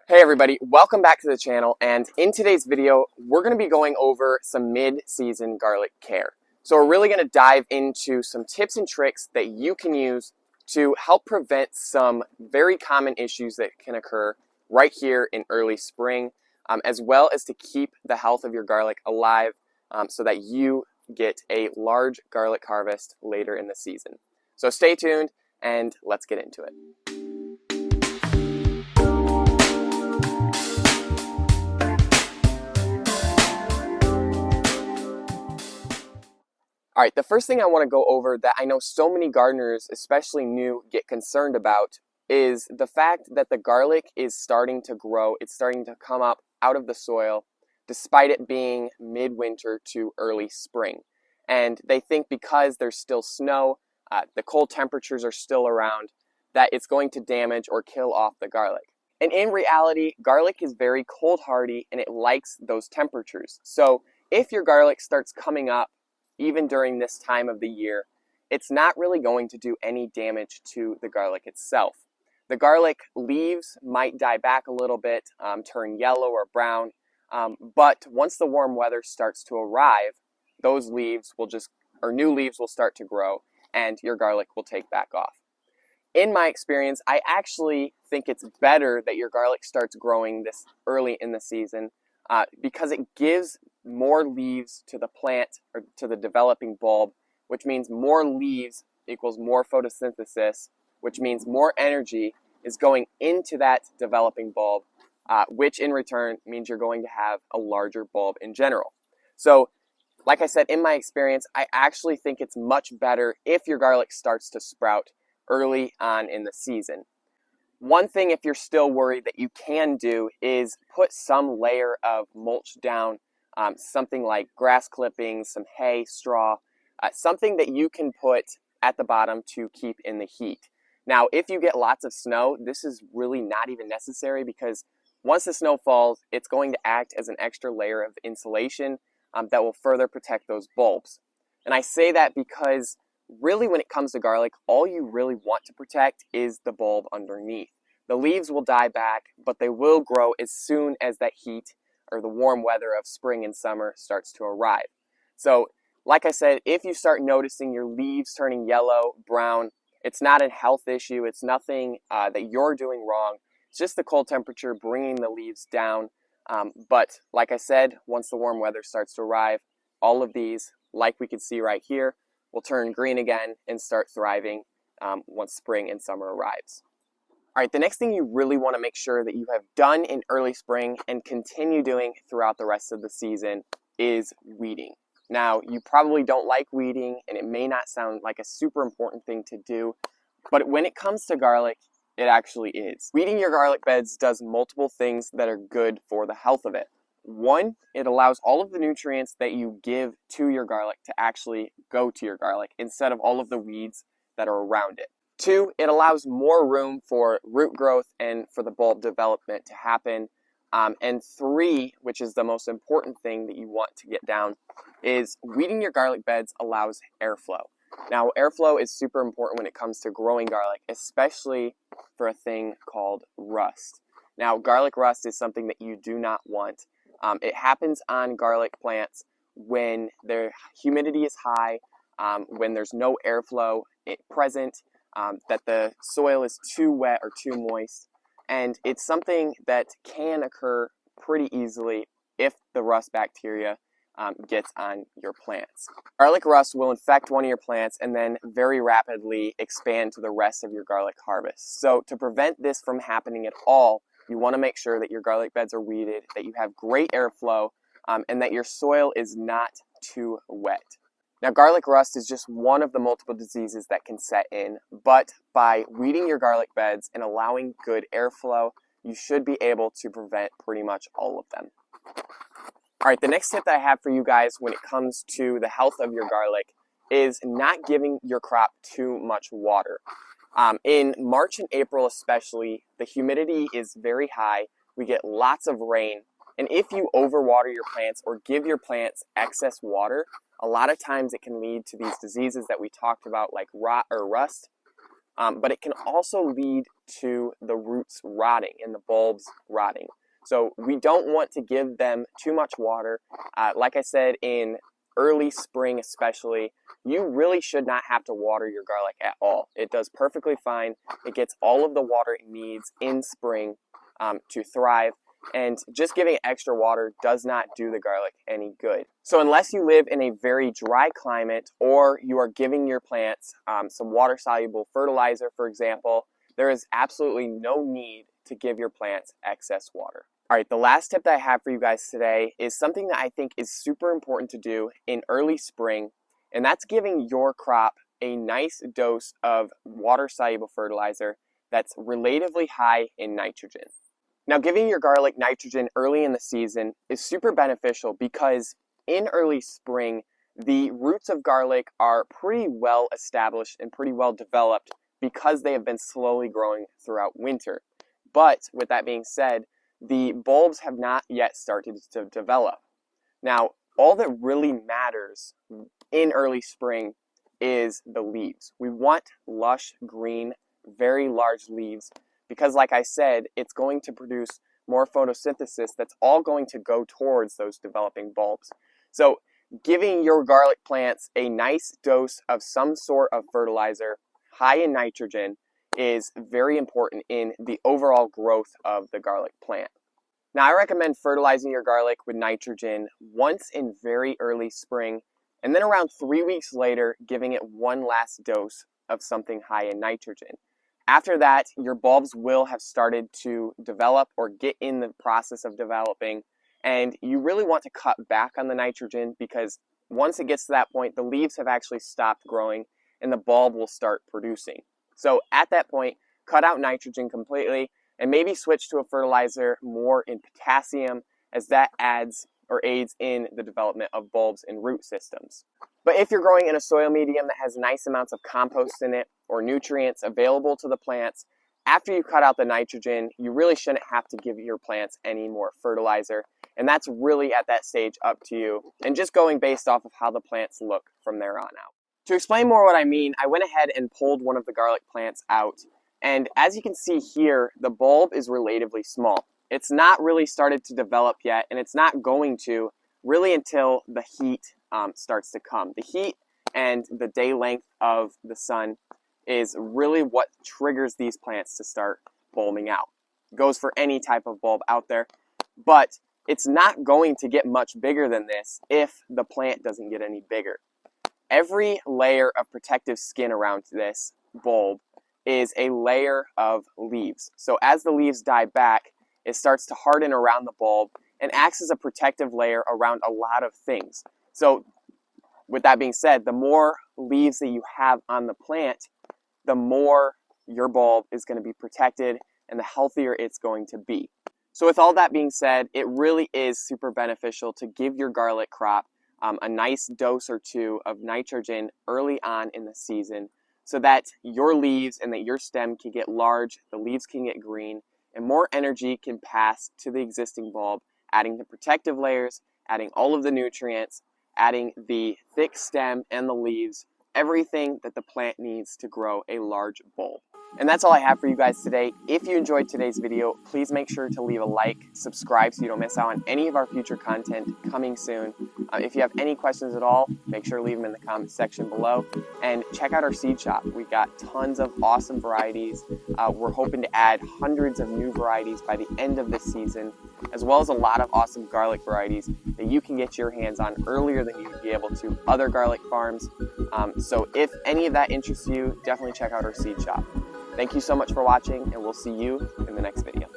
Hey everybody, welcome back to the channel, and in today's video we're going to be going over some mid-season garlic care. So we're really going to dive into some tips and tricks that you can use to help prevent some very common issues that can occur right here in early spring, as well as to keep the health of your garlic alive so that you get a large garlic harvest later in the season. So stay tuned and let's get into it. All right, the first thing I want to go over that I know so many gardeners, especially new, get concerned about is the fact that the garlic is starting to grow. It's starting to come up out of the soil despite it being midwinter to early spring. And they think because there's still snow, the cold temperatures are still around, that it's going to damage or kill off the garlic. And in reality, garlic is very cold hardy and it likes those temperatures. So if your garlic starts coming up even during this time of the year, it's not really going to do any damage to the garlic itself. The garlic leaves might die back a little bit, turn yellow or brown, but once the warm weather starts to arrive, those leaves will new leaves will start to grow and your garlic will take back off. In my experience, I actually think it's better that your garlic starts growing this early in the season because it gives more leaves to the plant or to the developing bulb, which means more leaves equals more photosynthesis, which means more energy is going into that developing bulb, which in return means you're going to have a larger bulb in general. So, like I said, in my experience, I actually think it's much better if your garlic starts to sprout early on in the season. One thing, if you're still worried, that you can do is put some layer of mulch down, something like grass clippings, some hay, straw, something that you can put at the bottom to keep in the heat. Now, if you get lots of snow, this is really not even necessary because once the snow falls, it's going to act as an extra layer of insulation that will further protect those bulbs. And I say that because really when it comes to garlic, all you really want to protect is the bulb underneath. The leaves will die back, but they will grow as soon as that heat or the warm weather of spring and summer starts to arrive. So, like I said, if you start noticing your leaves turning yellow, brown, it's not a health issue. It's nothing that you're doing wrong. It's just the cold temperature bringing the leaves down. But like I said, once the warm weather starts to arrive, all of these, like we can see right here, will turn green again and start thriving once spring and summer arrives. All right, the next thing you really want to make sure that you have done in early spring and continue doing throughout the rest of the season is weeding. Now, you probably don't like weeding, and it may not sound like a super important thing to do, but when it comes to garlic, it actually is. Weeding your garlic beds does multiple things that are good for the health of it. One, it allows all of the nutrients that you give to your garlic to actually go to your garlic instead of all of the weeds that are around it. Two, it allows more room for root growth and for the bulb development to happen. And three, which is the most important thing that you want to get down, is weeding your garlic beds allows airflow. Now, airflow is super important when it comes to growing garlic, especially for a thing called rust. Now, garlic rust is something that you do not want. It happens on garlic plants when their humidity is high, when there's no airflow present, that the soil is too wet or too moist, and it's something that can occur pretty easily if the rust bacteria gets on your plants. Garlic rust will infect one of your plants and then very rapidly expand to the rest of your garlic harvest. So to prevent this from happening at all, you want to make sure that your garlic beds are weeded, that you have great airflow, and that your soil is not too wet. Now, garlic rust is just one of the multiple diseases that can set in, but by weeding your garlic beds and allowing good airflow, you should be able to prevent pretty much all of them. All right, the next tip that I have for you guys when it comes to the health of your garlic is not giving your crop too much water. In March and April especially, the humidity is very high. We get lots of rain. And if you overwater your plants or give your plants excess water, a lot of times it can lead to these diseases that we talked about, like rot or rust. But it can also lead to the roots rotting and the bulbs rotting. So we don't want to give them too much water. Like I said, in early spring especially, you really should not have to water your garlic at all. It does perfectly fine. It gets all of the water it needs in spring to thrive. And just giving extra water does not do the garlic any good. So unless you live in a very dry climate, or you are giving your plants some water-soluble fertilizer, for example, there is absolutely no need to give your plants excess water. All right, the last tip that I have for you guys today is something that I think is super important to do in early spring, and that's giving your crop a nice dose of water-soluble fertilizer that's relatively high in nitrogen. Now, giving your garlic nitrogen early in the season is super beneficial because in early spring, the roots of garlic are pretty well established and pretty well developed because they have been slowly growing throughout winter. But with that being said, the bulbs have not yet started to develop. Now, all that really matters in early spring is the leaves. We want lush, green, very large leaves because, like I said, it's going to produce more photosynthesis that's all going to go towards those developing bulbs. So giving your garlic plants a nice dose of some sort of fertilizer high in nitrogen is very important in the overall growth of the garlic plant. Now, I recommend fertilizing your garlic with nitrogen once in very early spring, and then around 3 weeks later, giving it one last dose of something high in nitrogen. After that, your bulbs will have started to develop or get in the process of developing, and you really want to cut back on the nitrogen because once it gets to that point, the leaves have actually stopped growing and the bulb will start producing. So at that point, cut out nitrogen completely and maybe switch to a fertilizer more in potassium, as that adds or aids in the development of bulbs and root systems. But if you're growing in a soil medium that has nice amounts of compost in it or nutrients available to the plants, after you cut out the nitrogen, you really shouldn't have to give your plants any more fertilizer. And that's really at that stage up to you, and just going based off of how the plants look from there on out. To explain more what I mean, I went ahead and pulled one of the garlic plants out. And as you can see here, the bulb is relatively small. It's not really started to develop yet, and it's not going to really until the heat starts to come. The heat and the day length of the sun is really what triggers these plants to start bulbing out. It goes for any type of bulb out there, but it's not going to get much bigger than this if the plant doesn't get any bigger. Every layer of protective skin around this bulb is a layer of leaves. So as the leaves die back, it starts to harden around the bulb and acts as a protective layer around a lot of things. So with that being said, the more leaves that you have on the plant, the more your bulb is going to be protected and the healthier it's going to be. So with all that being said, it really is super beneficial to give your garlic crop a nice dose or two of nitrogen early on in the season so that your leaves and that your stem can get large, the leaves can get green, and more energy can pass to the existing bulb, adding the protective layers, adding all of the nutrients, adding the thick stem and the leaves, everything that the plant needs to grow a large bulb. And that's all I have for you guys today. If you enjoyed today's video, please make sure to leave a like, subscribe so you don't miss out on any of our future content coming soon. If you have any questions at all, make sure to leave them in the comments section below. And check out our seed shop. We've got tons of awesome varieties. We're hoping to add hundreds of new varieties by the end of this season, as well as a lot of awesome garlic varieties that you can get your hands on earlier than you would be able to other garlic farms. So if any of that interests you, definitely check out our seed shop. Thank you so much for watching, and we'll see you in the next video.